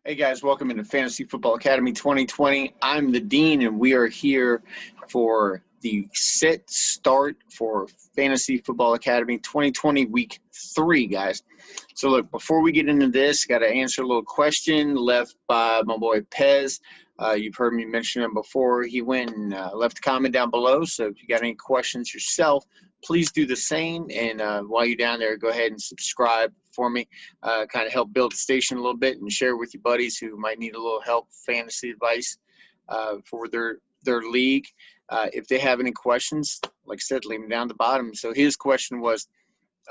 Hey guys, welcome into Fantasy Football Academy 2020. I'm the Dean, and we are here for the set start for Fantasy Football Academy 2020 Week 3, guys. So look, before we get into this, got to answer a little question left by my boy Pez. You've heard me mention him before. He went and left a comment down below, so if you got any questions yourself, please do the same. And while you're down there, go ahead and subscribe for me. Kind of help build the station a little bit and share with your buddies who might need a little help, fantasy advice for their league. If they have any questions, like I said, leave them down the bottom. So his question was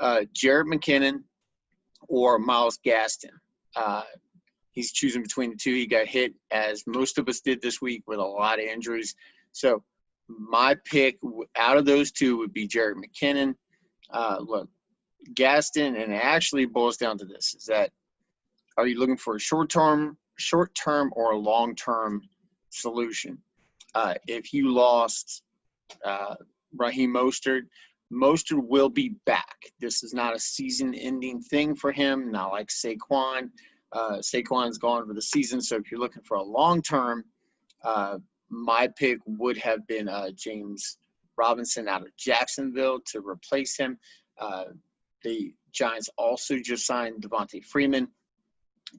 Jerick McKinnon or Myles Gaskin. He's choosing between the two. He got hit, as most of us did this week, with a lot of injuries. So my pick out of those two would be Jerick McKinnon. Look, Gaston, and it actually boils down to this, is that are you looking for a short-term or a long-term solution? If you lost Raheem Mostert will be back. This is not a season-ending thing for him, not like Saquon. Saquon's gone for the season, so if you're looking for a long-term, my pick would have been James Robinson out of Jacksonville to replace him. The Giants also just signed Devontae Freeman.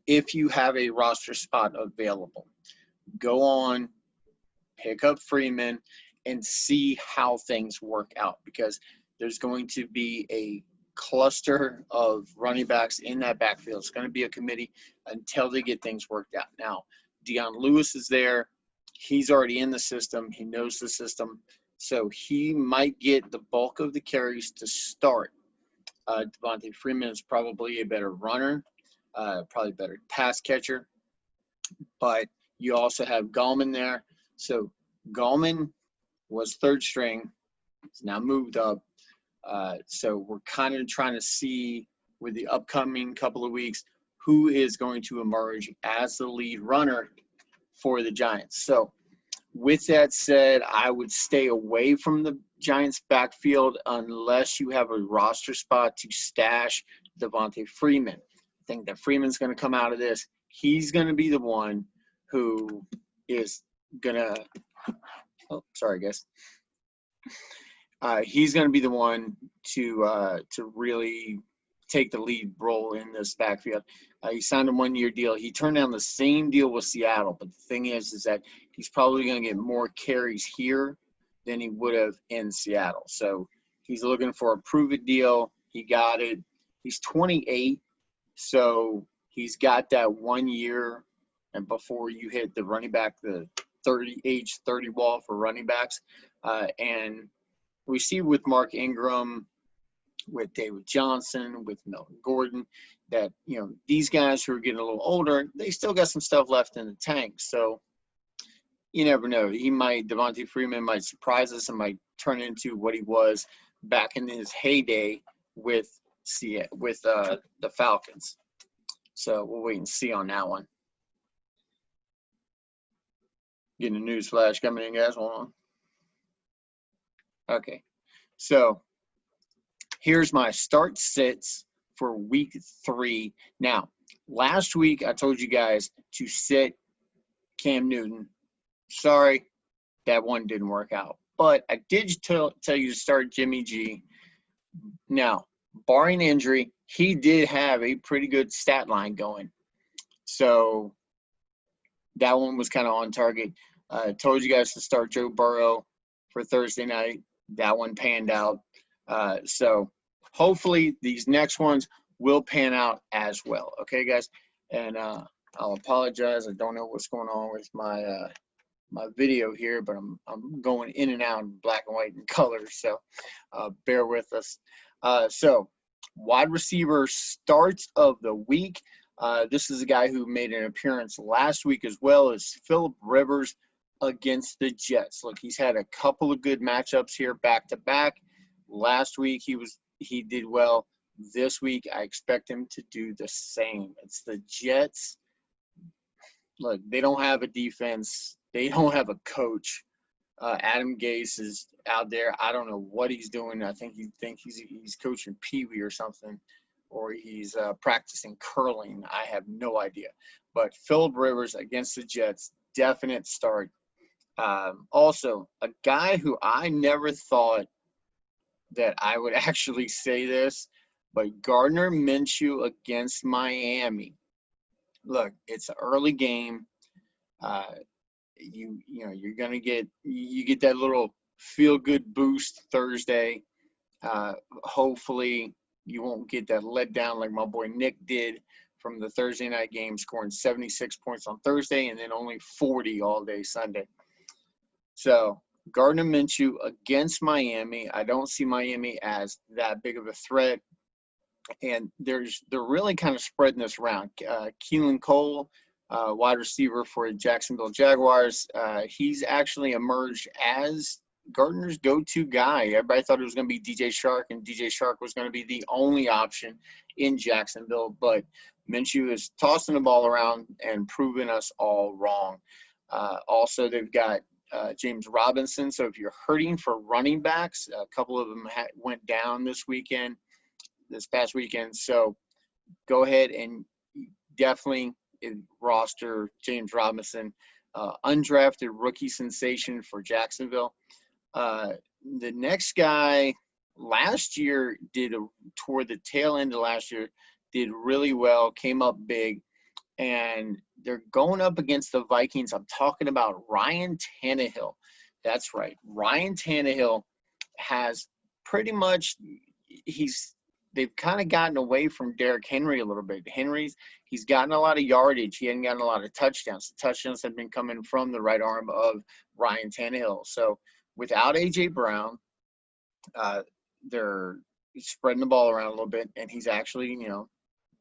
If you have a roster spot available, go on, pick up Freeman, and see how things work out, because there's going to be a cluster of running backs in that backfield. It's going to be a committee until they get things worked out. Now, Dion Lewis is there. He's already in the system. He knows the system. So he might get the bulk of the carries to start. Devontae Freeman is probably a better runner, probably better pass catcher. But you also have Gallman there. So Gallman was third string. He's now moved up. So we're kind of trying to see with the upcoming couple of weeks who is going to emerge as the lead runner for the Giants. So with that said, I would stay away from the Giants backfield unless you have a roster spot to stash Devontae Freeman. I think that Freeman's going to come out of this. He's going to be the one who is going to – sorry, guys. He's going to be the one to really take the lead role in this backfield. He signed a one-year deal. He turned down the same deal with Seattle, but the thing is that he's probably going to get more carries here than he would have in Seattle. So he's looking for a prove-it deal. He got it. He's 28, so he's got that 1 year, and before you hit the running back, the age 30 wall for running backs. And we see with Mark Ingram, with David Johnson, with Melvin Gordon, that, these guys who are getting a little older, they still got some stuff left in the tank. So you never know. Devontae Freeman might surprise us and might turn into what he was back in his heyday with the Falcons. So we'll wait and see on that one. Getting a news flash coming in, guys. Hold on. Okay. So here's my start sits for week 3. Now, last week I told you guys to sit Cam Newton. Sorry, that one didn't work out. But I did tell you to start Jimmy G. Now, barring injury, he did have a pretty good stat line going. So that one was kind of on target. I told you guys to start Joe Burrow for Thursday night. That one panned out. So hopefully these next ones will pan out as well. Okay, guys? And I'll apologize. I don't know what's going on with my video here, but I'm going in and out in black and white and color. So bear with us. So wide receiver starts of the week. This is a guy who made an appearance last week as well, as Phillip Rivers against the Jets. Look, he's had a couple of good matchups here back to back. Last week he did well. This week I expect him to do the same. It's the Jets. Look, they don't have a defense. They don't have a coach. Adam Gase is out there. I don't know what he's doing. I think he's coaching Pee Wee or something. or he's practicing curling. I have no idea. But Phillip Rivers against the Jets, definite start. Also, a guy who I never thought that I would actually say this, but Gardner Minshew against Miami. Look, it's an early game. Uh, you're gonna get that little feel good boost Thursday. Hopefully you won't get that let down like my boy Nick did from the Thursday night game, scoring 76 points on Thursday and then only 40 all day Sunday. So Gardner Minshew against Miami. I don't see Miami as that big of a threat. And they're really kind of spreading this around. Keelan Cole, wide receiver for Jacksonville Jaguars, he's actually emerged as Gardner's go-to guy. Everybody thought it was going to be DJ Chark, and DJ Chark was going to be the only option in Jacksonville. But Minshew is tossing the ball around and proving us all wrong. Also, they've got James Robinson. So if you're hurting for running backs, a couple of them went down this past weekend. So go ahead and definitely roster James Robinson, undrafted rookie sensation for Jacksonville. The next guy last year toward the tail end of last year, did really well, came up big, and they're going up against the Vikings. I'm talking about Ryan Tannehill. That's right. Ryan Tannehill has pretty much they've kind of gotten away from Derrick Henry a little bit. He's gotten a lot of yardage. He hadn't gotten a lot of touchdowns. The touchdowns have been coming from the right arm of Ryan Tannehill. So without A.J. Brown, they're spreading the ball around a little bit, and he's actually,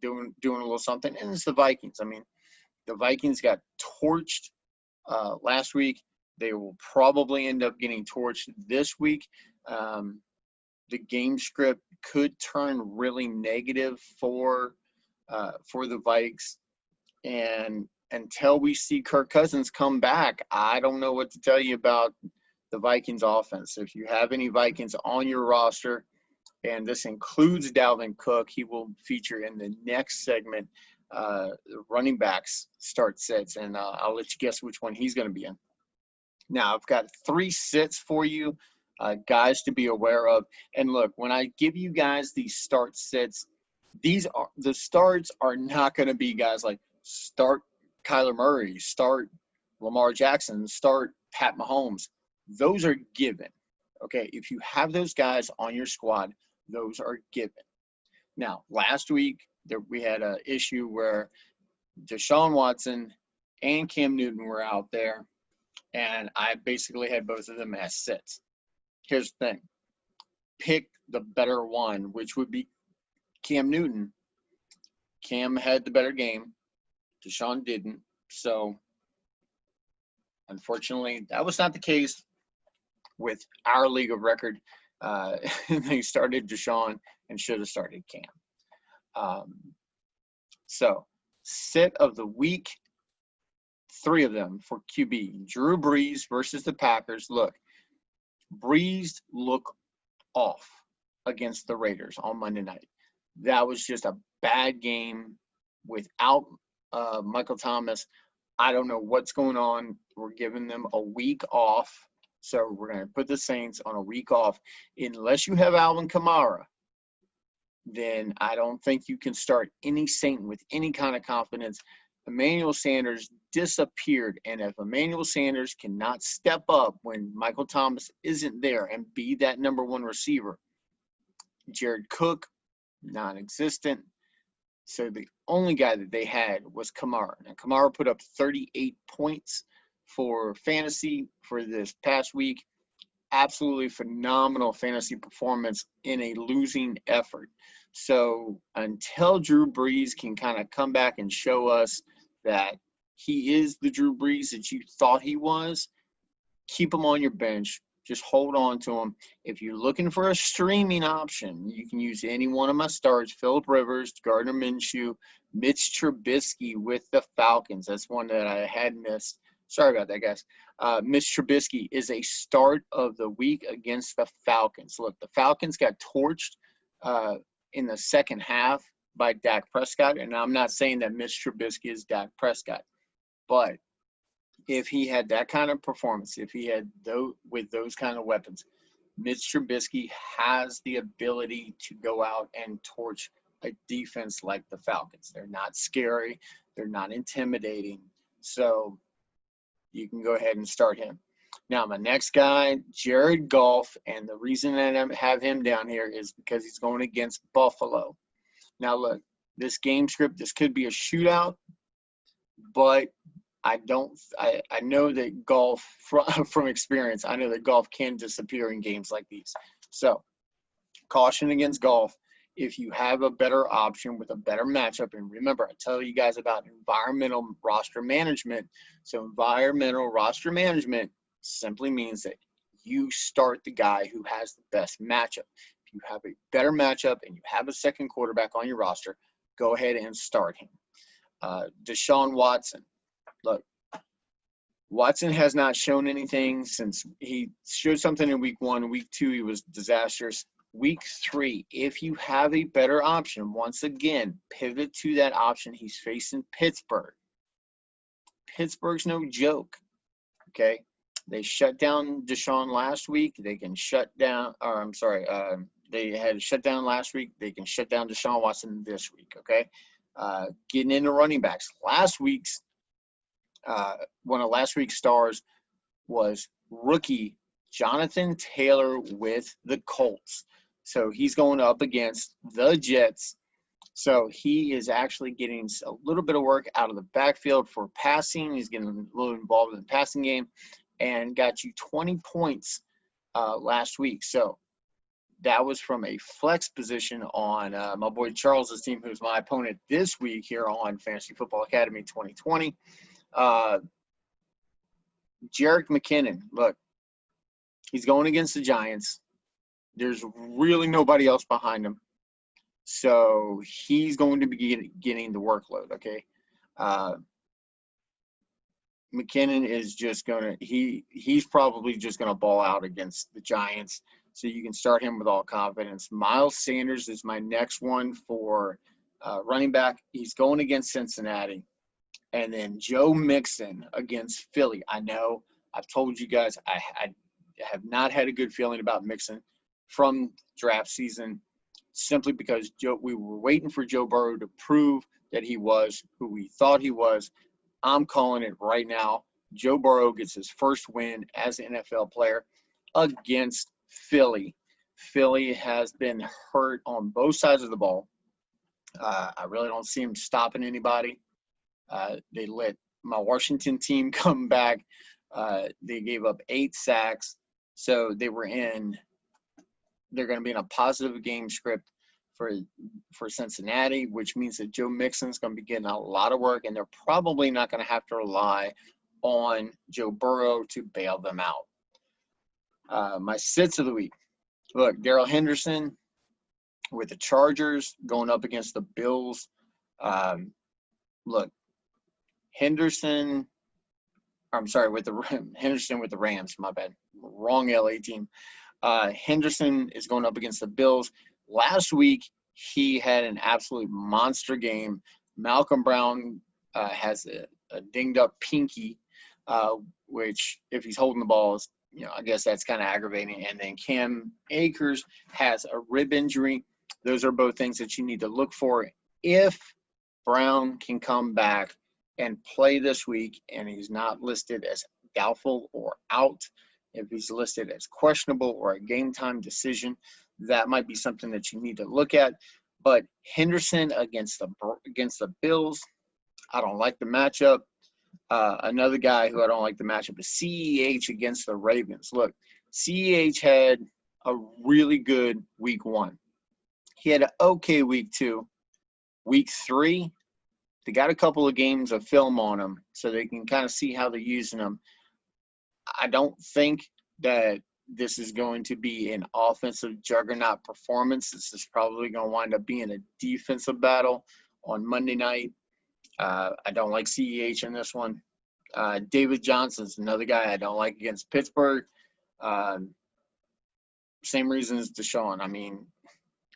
doing a little something. And it's the Vikings. I mean, the Vikings got torched last week. They will probably end up getting torched this week. The game script could turn really negative for the Vikes, and until we see Kirk Cousins come back, I don't know what to tell you about the Vikings offense. If you have any Vikings on your roster, and this includes Dalvin Cook, he will feature in the next segment, running backs start sets, and I'll let you guess which one he's going to be in. Now, I've got 3 sits for you, guys to be aware of. And look, when I give you guys these start sits, the starts are not going to be guys like start Kyler Murray, start Lamar Jackson, start Pat Mahomes. Those are given. Okay, if you have those guys on your squad, those are given. Now, last week we had an issue where Deshaun Watson and Cam Newton were out there, and I basically had both of them as sits. Here's the thing. Pick the better one, which would be Cam Newton. Cam had the better game. Deshaun didn't. So, unfortunately, that was not the case with our league of record. They started Deshaun and should have started Cam. So, sit of the week, 3 of them for QB. Drew Brees versus the Packers. Look, Brees looked off against the Raiders on Monday night. That was just a bad game without Michael Thomas. I don't know what's going on. We're giving them a week off. So we're going to put the Saints on a week off. Unless you have Alvin Kamara, then I don't think you can start any Saint with any kind of confidence. Emmanuel Sanders disappeared, and if Emmanuel Sanders cannot step up when Michael Thomas isn't there and be that number 1 receiver, Jared Cook, non-existent. So the only guy that they had was Kamara. And Kamara put up 38 points for fantasy for this past week. Absolutely phenomenal fantasy performance in a losing effort. So until Drew Brees can kind of come back and show us that he is the Drew Brees that you thought he was, keep him on your bench. Just hold on to him. If you're looking for a streaming option, you can use any one of my starts: Phillip Rivers, Gardner Minshew, Mitch Trubisky with the Falcons. That's one that I had missed. Sorry about that, guys. Mitch Trubisky is a start of the week against the Falcons. Look, the Falcons got torched in the second half by Dak Prescott. And I'm not saying that Mitch Trubisky is Dak Prescott, but if he had that kind of performance, if he had those kind of weapons, Mitch Trubisky has the ability to go out and torch a defense like the Falcons. They're not scary. They're not intimidating. So you can go ahead and start him. Now, my next guy, Jared Goff, and the reason that I have him down here is because he's going against Buffalo. Now, look, this game script, this could be a shootout, but I know that Goff, from experience, I know that Goff can disappear in games like these. So, caution against Goff. If you have a better option with a better matchup, and remember, I tell you guys about environmental roster management. So, environmental roster management simply means that you start the guy who has the best matchup. If you have a better matchup and you have a second quarterback on your roster, go ahead and start him. Deshaun Watson. Look, Watson has not shown anything since he showed something in week 1. Week 2, he was disastrous. Week 3, if you have a better option, once again, pivot to that option. He's facing Pittsburgh. Pittsburgh's no joke, okay? They shut down Deshaun last week. They can shut down – or I'm sorry, they had shut down last week. They can shut down Deshaun Watson this week, okay? Getting into running backs. One of last week's stars was rookie Jonathan Taylor with the Colts. So he's going up against the Jets. So he is actually getting a little bit of work out of the backfield for passing. He's getting a little involved in the passing game and got you 20 points last week. So that was from a flex position on my boy Charles's team, who's my opponent this week here on Fantasy Football Academy 2020. Jerick McKinnon, look, he's going against the Giants. There's really nobody else behind him. So he's going to be getting the workload, okay? McKinnon is just going to he's probably just going to ball out against the Giants. So you can start him with all confidence. Miles Sanders is my next one for running back. He's going against Cincinnati. And then Joe Mixon against Philly. I know I've told you guys I have not had a good feeling about Mixon from draft season simply because we were waiting for Joe Burrow to prove that he was who we thought he was. I'm calling it right now. Joe Burrow gets his first win as an NFL player against Philly. Philly has been hurt on both sides of the ball. I really don't see him stopping anybody. They let my Washington team come back. They gave up 8 sacks. So they're going to be in a positive game script for Cincinnati, which means that Joe Mixon's going to be getting a lot of work, and they're probably not going to have to rely on Joe Burrow to bail them out. My sits of the week. Look, Darrell Henderson with the Chargers going up against the Bills. Look, Henderson with the Rams, my bad. Wrong LA team. Henderson is going up against the Bills. Last week, he had an absolute monster game. Malcolm Brown has a dinged-up pinky, which if he's holding the ball, I guess that's kind of aggravating. And then Cam Akers has a rib injury. Those are both things that you need to look for. If Brown can come back and play this week and he's not listed as doubtful or out, if he's listed as questionable or a game time decision, that might be something that you need to look at. But Henderson against the Bills, I don't like the matchup. Another guy who I don't like the matchup is CEH against the Ravens. Look, CEH had a really good week 1. He had an okay week 2. Week 3, they got a couple of games of film on him so they can kind of see how they're using him. I don't think that this is going to be an offensive juggernaut performance. This is probably going to wind up being a defensive battle on Monday night. I don't like CEH in this one. David Johnson's another guy I don't like against Pittsburgh. Same reason as Deshaun. I mean,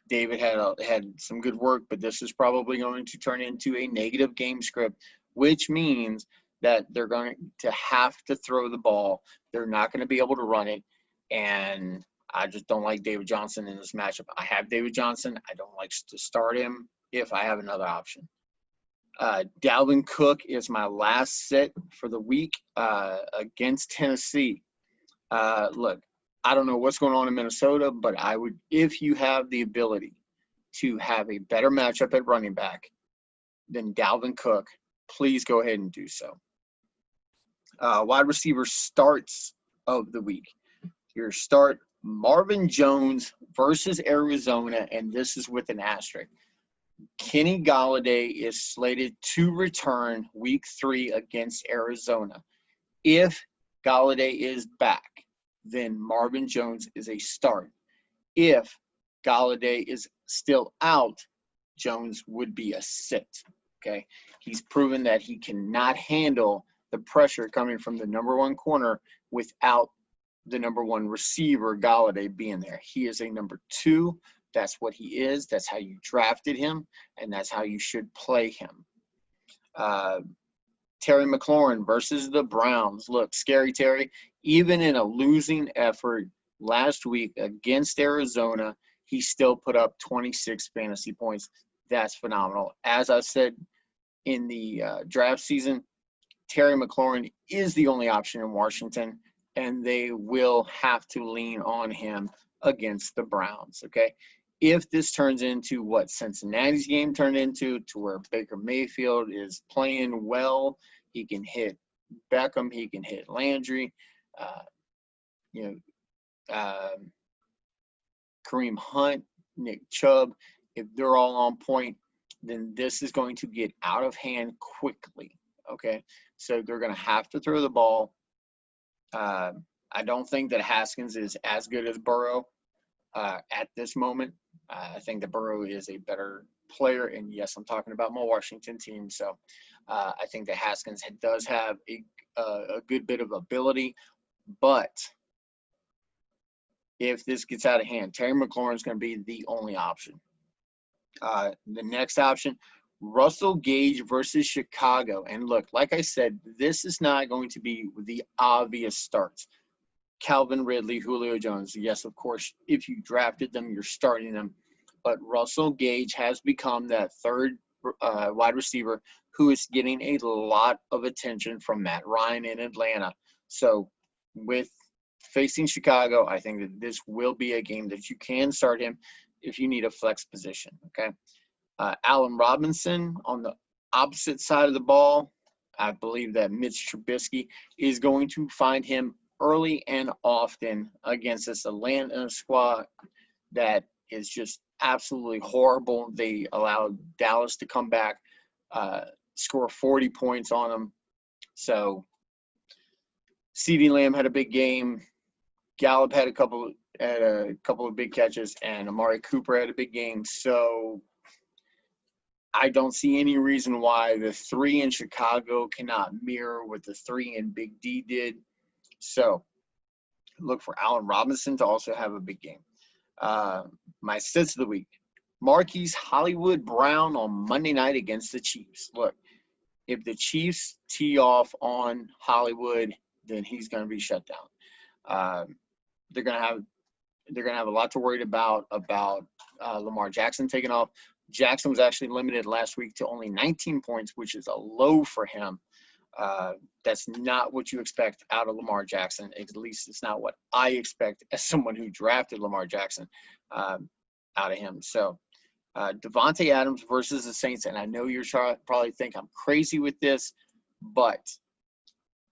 David had some good work, but this is probably going to turn into a negative game script, which means that they're going to have to throw the ball. They're not going to be able to run it, and I just don't like David Johnson in this matchup. I have David Johnson. I don't like to start him if I have another option. Dalvin Cook is my last sit for the week against Tennessee. Look, I don't know what's going on in Minnesota, but I would, if you have the ability to have a better matchup at running back than Dalvin Cook, please go ahead and do so. Wide receiver starts of the week. Your start, Marvin Jones versus Arizona, and this is with an asterisk. Kenny Golladay is slated to return week 3 against Arizona. If Golladay is back, then Marvin Jones is a start. If Golladay is still out, Jones would be a sit. Okay, he's proven that he cannot handle the pressure coming from the number 1 corner without the number 1 receiver, Golladay, being there. He is a number 2. That's what he is. That's how you drafted him, and that's how you should play him. Terry McLaurin versus the Browns. Look, Scary Terry, even in a losing effort last week against Arizona, he still put up 26 fantasy points. That's phenomenal. As I said in the draft season, Terry McLaurin is the only option in Washington, and they will have to lean on him against the Browns, okay? If this turns into what Cincinnati's game turned into, to where Baker Mayfield is playing well, he can hit Beckham, he can hit Landry, Kareem Hunt, Nick Chubb, if they're all on point, then this is going to get out of hand quickly, okay? So they're going to have to throw the ball. I don't think that Haskins is as good as Burrow at this moment. I think that Burrow is a better player, and yes, I'm talking about my Washington team. So I think that Haskins does have a good bit of ability, but if this gets out of hand, Terry McLaurin is going to be the only option. The next option, Russell Gage versus Chicago. And look, like I said, this is not going to be the obvious starts. Calvin Ridley, Julio Jones. Yes, of course, if you drafted them, you're starting them. But Russell Gage has become that third wide receiver who is getting a lot of attention from Matt Ryan in Atlanta. So with facing Chicago, I think that this will be a game that you can start him if you need a flex position, okay? Allen Robinson on the opposite side of the ball. I believe that Mitch Trubisky is going to find him early and often against this Atlanta squad that is just absolutely horrible. They allowed Dallas to come back, score 40 points on them. So CeeDee Lamb had a big game. Gallup had a couple of big catches, and Amari Cooper had a big game. So I don't see any reason why the 3 in Chicago cannot mirror what the 3 in Big D did. So look for Allen Robinson to also have a big game. My sits of the week, Marquise Hollywood Brown on Monday night against the Chiefs. Look, if the Chiefs tee off on Hollywood, then he's going to be shut down. They're going to have a lot to worry about Lamar Jackson taking off. Jackson was actually limited last week to only 19 points, which is a low for him. That's not what you expect out of Lamar Jackson. At least it's not what I expect as someone who drafted Lamar Jackson out of him. So Devontae Adams versus the Saints, and I know you're probably think I'm crazy with this, but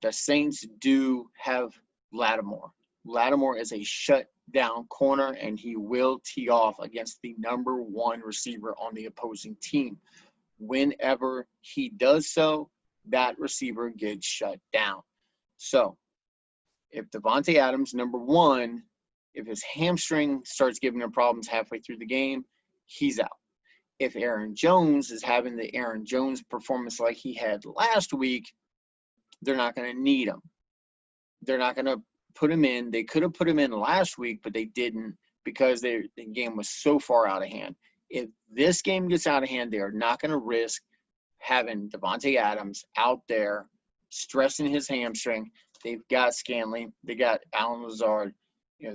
the Saints do have Lattimore. Lattimore is a shutdown corner, and he will tee off against the number 1 receiver on the opposing team. Whenever he does so, that receiver gets shut down. So if Devontae Adams, number 1, if his hamstring starts giving him problems halfway through the game, he's out. If Aaron Jones is having the Aaron Jones performance like he had last week, they're not going to need him. They're not going to put him in. They could have put him in last week, but they didn't because the game was so far out of hand. If this game gets out of hand, they are not going to risk having Devontae Adams out there stressing his hamstring. They've got Scanlon. They got Allen Lazard.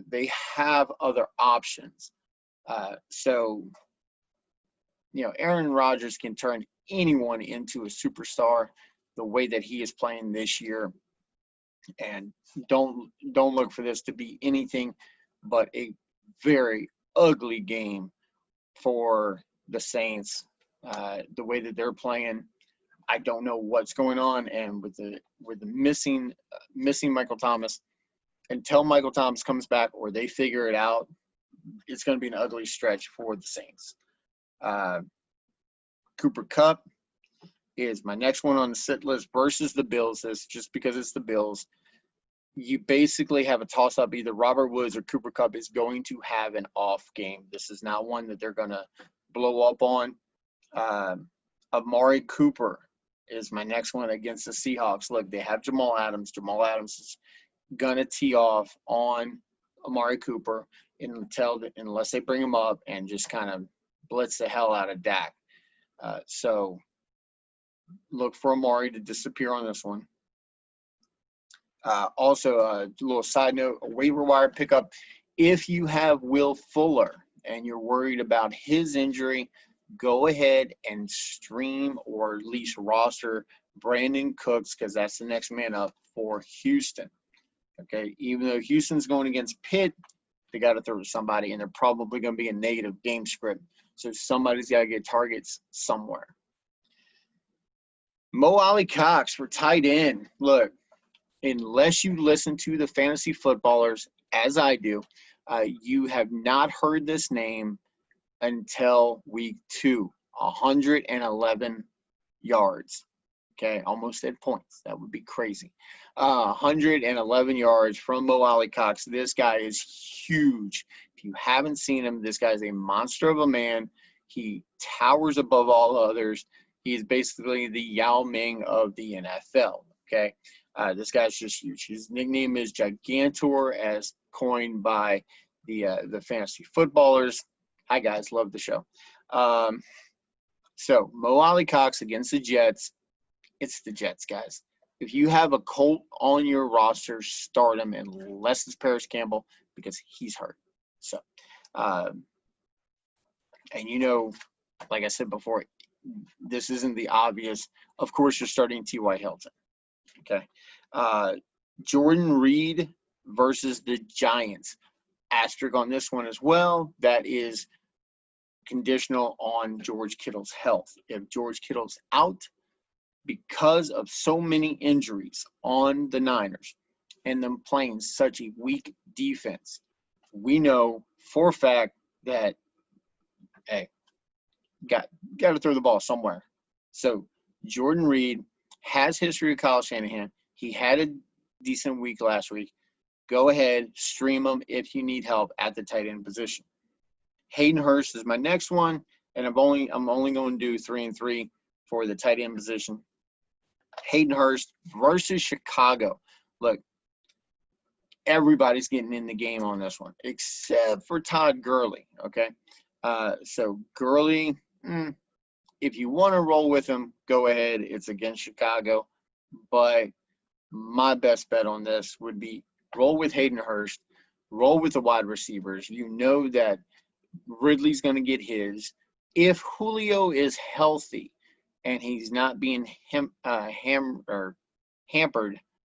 They have other options. So, Aaron Rodgers can turn anyone into a superstar the way that he is playing this year. And don't look for this to be anything but a very ugly game for the Saints. The way that they're playing, I don't know what's going on. And with the missing Michael Thomas, until Michael Thomas comes back or they figure it out, it's going to be an ugly stretch for the Saints. Cooper Kupp is my next one on the sit list versus the Bills. This just because it's the Bills. You basically have a toss-up. Either Robert Woods or Cooper Kupp is going to have an off game. This is not one that they're going to blow up on. Amari Cooper is my next one against the Seahawks. Look, they have Jamal Adams. Jamal Adams is going to tee off on Amari Cooper unless they bring him up and just kind of blitz the hell out of Dak. So look for Amari to disappear on this one. Also, a little side note, a waiver wire pickup. If you have Will Fuller and you're worried about his injury, go ahead and stream or at least roster Brandon Cooks, because that's the next man up for Houston. Okay, even though Houston's going against Pitt, they got to throw to somebody, and they're probably going to be a negative game script. So somebody's got to get targets somewhere. Mo Alie-Cox for tight end. Look, unless you listen to the fantasy footballers, as I do, you have not heard this name until week 2. 111 yards. Okay, almost at points. That would be crazy. 111 yards from Mo Alie-Cox. This guy is huge. If you haven't seen him, this guy is a monster of a man. He towers above all others. He is basically the Yao Ming of the NFL. Okay, this guy's just huge. His nickname is Gigantor, as coined by the fantasy footballers. Hi guys, love the show. So Mo Alie-Cox against the Jets. It's the Jets, guys. If you have a Colt on your roster, start him unless it's Paris Campbell, because he's hurt. So, and like I said before, this isn't the obvious. Of course, you're starting T.Y. Hilton. Okay. Jordan Reed versus the Giants. Asterisk on this one as well. That is conditional on George Kittle's health. If George Kittle's out, because of so many injuries on the Niners and them playing such a weak defense, we know for a fact that, hey, got to throw the ball somewhere. So Jordan Reed has history with Kyle Shanahan. He had a decent week last week. Go ahead, stream him if you need help at the tight end position. Hayden Hurst is my next one, and I'm only going to do 3 and 3 for the tight end position. Hayden Hurst versus Chicago. Look, everybody's getting in the game on this one, except for Todd Gurley, okay? So Gurley, if you want to roll with him, go ahead. It's against Chicago. But my best bet on this would be roll with Hayden Hurst, roll with the wide receivers. You know that Ridley's going to get his. If Julio is healthy and he's not being hampered,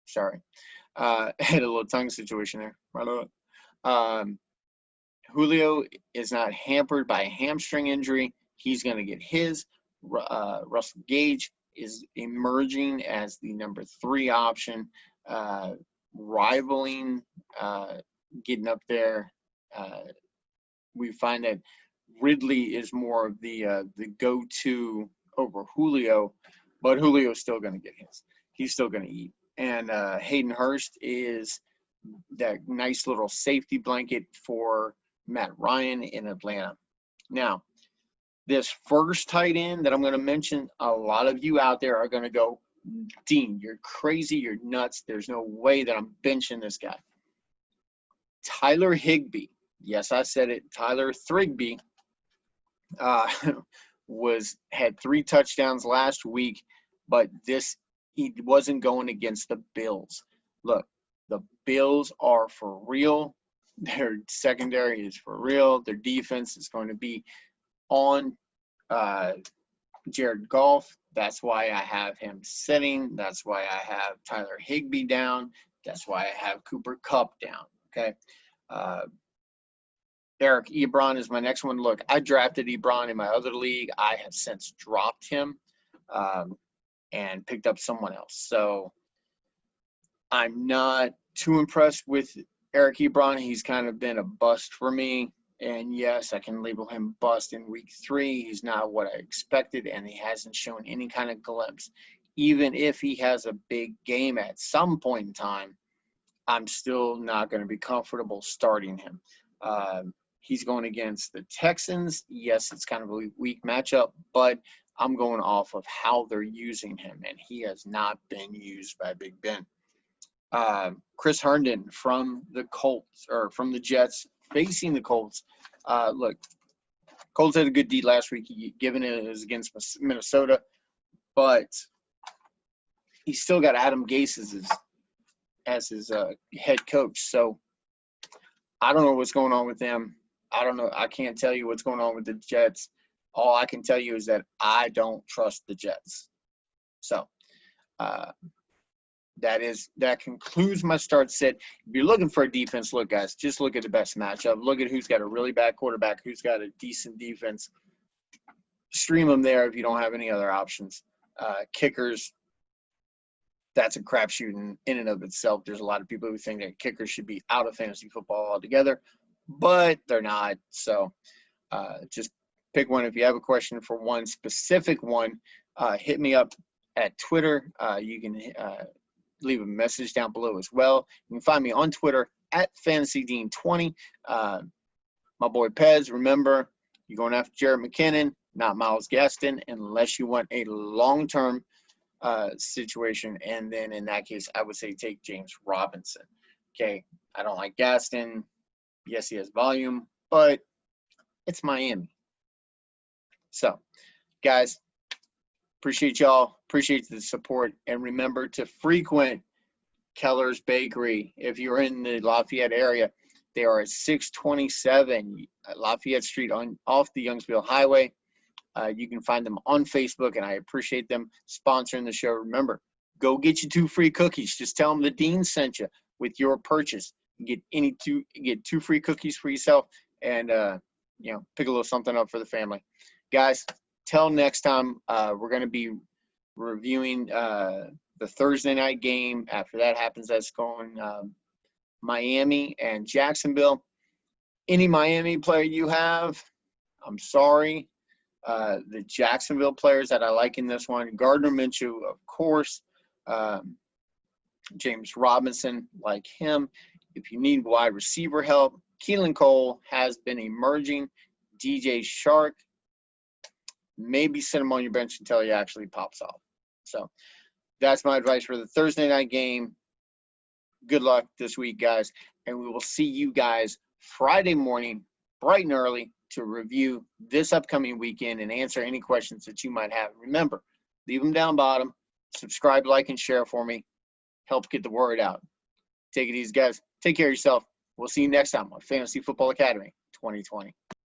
sorry. I had a little tongue situation there. Julio is not hampered by a hamstring injury. He's going to get his. Russell Gage is emerging as the number 3 option, rivaling, getting up there. We find that Ridley is more of the go-to over Julio, but Julio's still going to get his. He's still going to eat. And Hayden Hurst is that nice little safety blanket for Matt Ryan in Atlanta. Now, this first tight end that I'm going to mention, a lot of you out there are going to go, Dean, you're crazy, you're nuts. There's no way that I'm benching this guy. Tyler Higbee Yes, I said it. Tyler Thigby uh, had 3 touchdowns last week, but he wasn't going against the Bills. Look, the Bills are for real. Their secondary is for real. Their defense is going to be on Jared Goff. That's why I have him sitting. That's why I have Tyler Higbee down. That's why I have Cooper Kupp down. Okay. Eric Ebron is my next one. Look, I drafted Ebron in my other league. I have since dropped him and picked up someone else. So I'm not too impressed with Eric Ebron. He's kind of been a bust for me. And yes, I can label him bust in week 3. He's not what I expected, and he hasn't shown any kind of glimpse. Even if he has a big game at some point in time, I'm still not going to be comfortable starting him. He's going against the Texans. Yes, it's kind of a weak matchup, but I'm going off of how they're using him, and he has not been used by Big Ben. Chris Herndon from the Colts, or from the Jets, facing the Colts. Look, Colts had a good D last week, given it was against Minnesota, but he's still got Adam Gase as his head coach. So I don't know what's going on with them. I don't know. I can't tell you what's going on with the Jets. All I can tell you is that I don't trust the Jets. So that concludes my start sit. If you're looking for a defense, look, guys, just look at the best matchup. Look at who's got a really bad quarterback, who's got a decent defense. Stream them there if you don't have any other options. Kickers, that's a crapshoot in and of itself. There's a lot of people who think that kickers should be out of fantasy football altogether, but they're not. So just pick one. If you have a question for one specific one, hit me up at Twitter. You can leave a message down below as well. You can find me on Twitter at FantasyDean20. My boy Pez, remember, you're going after Jerick McKinnon, not Myles Gaskin, unless you want a long-term situation. And then in that case, I would say take James Robinson. Okay, I don't like Gaston. Yes, he has volume, but it's Miami. So, guys, appreciate y'all. Appreciate the support. And remember to frequent Keller's Bakery. If you're in the Lafayette area, they are at 627 Lafayette Street off the Youngsville Highway. You can find them on Facebook, and I appreciate them sponsoring the show. Remember, go get you 2 free cookies. Just tell them the Dean sent you with your purchase. You get 2 free cookies for yourself, and pick a little something up for the family. Guys, till next time, we're going to be reviewing the Thursday night game. After that happens, that's going Miami and Jacksonville. Any Miami player you have, I'm sorry. The Jacksonville players that I like in this one, Gardner Minshew, of course. James Robinson, like him. If you need wide receiver help, Keelan Cole has been emerging. DJ Chark, maybe sit him on your bench until he actually pops off. So that's my advice for the Thursday night game. Good luck this week, guys. And we will see you guys Friday morning, bright and early, to review this upcoming weekend and answer any questions that you might have. Remember, leave them down bottom. Subscribe, like, and share for me. Help get the word out. Take it easy, guys. Take care of yourself. We'll see you next time on Fantasy Football Academy 2020.